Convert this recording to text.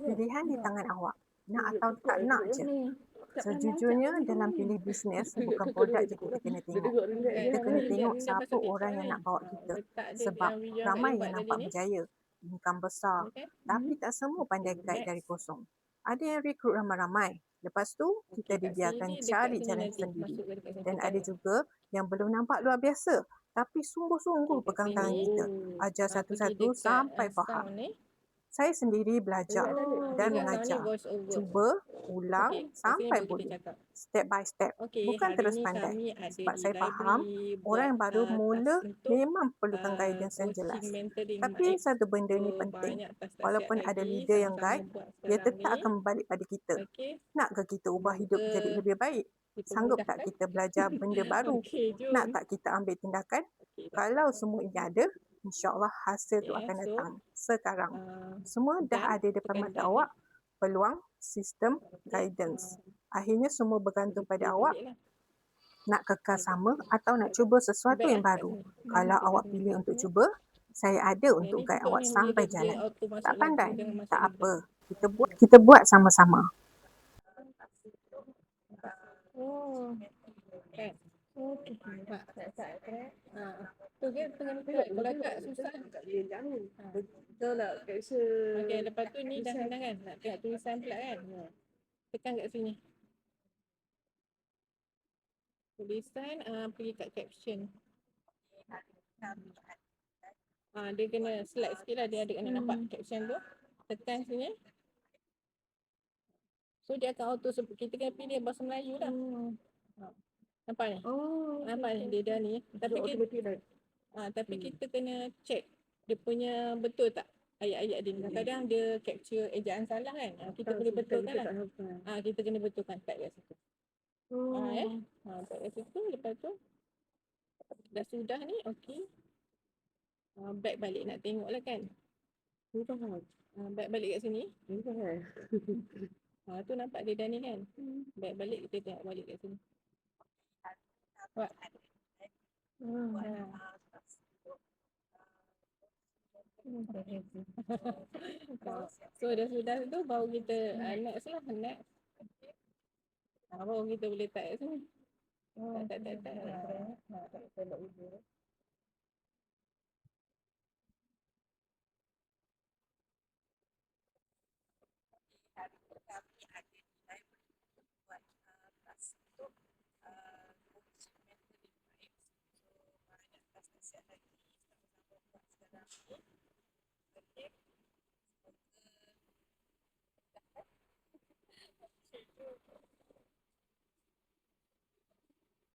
Pilihan di tangan awak. Nak atau tak nak je. Sejujurnya dalam pilih bisnes, bukan produk je kita kena tengok. Kita kena tengok siapa orang yang nak bawa kita. Sebab ramai yang nampak berjaya, income besar. Tapi tak semua pandai guide dari kosong. Ada yang rekrut ramai-ramai. Lepas tu, kita dibiarkan cari jalan sendiri. Dan ada juga yang belum nampak luar biasa. Tapi sungguh-sungguh pegang tangan kita. Ajar satu-satu sampai faham. Saya sendiri belajar dan mengajar. Cuba, ulang sampai boleh. Step by step. Bukan terus pandai. Sebab saya faham, orang yang baru mula memang perlukan guidance yang jelas. Tapi satu benda ni penting. Walaupun ada leader yang guide, dia tetap akan berbalik pada kita. Nakkah kita ubah hidup jadi lebih baik? Sanggup tak kita belajar benda baru? Nak tak kita ambil tindakan? Kalau semua ini ada, insyaAllah hasil tu akan datang sekarang. Semua dah ada depan mata awak, peluang, sistem, guidance. Akhirnya semua bergantung pada awak. Nak kekal sama atau nak cuba sesuatu yang baru. Kalau awak pilih untuk cuba, saya ada untuk guide awak sampai jalan. Tak pandai? Tak apa. Kita buat sama-sama. Oh, kan? Okey, nampak. Tu kan tengah kalau tak susah. Betul lah, caption. Okey, lepas tu ni dah senang kan? Nak tengok tulisan pula kan? Tekan kat sini. Tulisan, pergi kat caption. Dia kena slide sikit lah, dia ada kena nampak caption tu. Tekan sini. So dia akan auto sebut. Kita kena pilih bahasa Melayu lah. Nampak ni? Nampak ni? Dia dah ni. Tapi kita kena check dia punya betul tak ayat-ayat dia ni. Kadang-kadang dia capture ejaan salah kan. Kita boleh betulkan lah. Kita kena betulkan type kat situ. Type kat situ. Lepas tu dah sudah ni, okey. Back balik nak tengok lah kan. Back balik kat sini. Tu nampak dia dah ni kan. Back balik kita tengok balik kat sini. Nampak? So dah sudah tu baru kita next lah, next. Baru kita boleh type kat sini. Tak.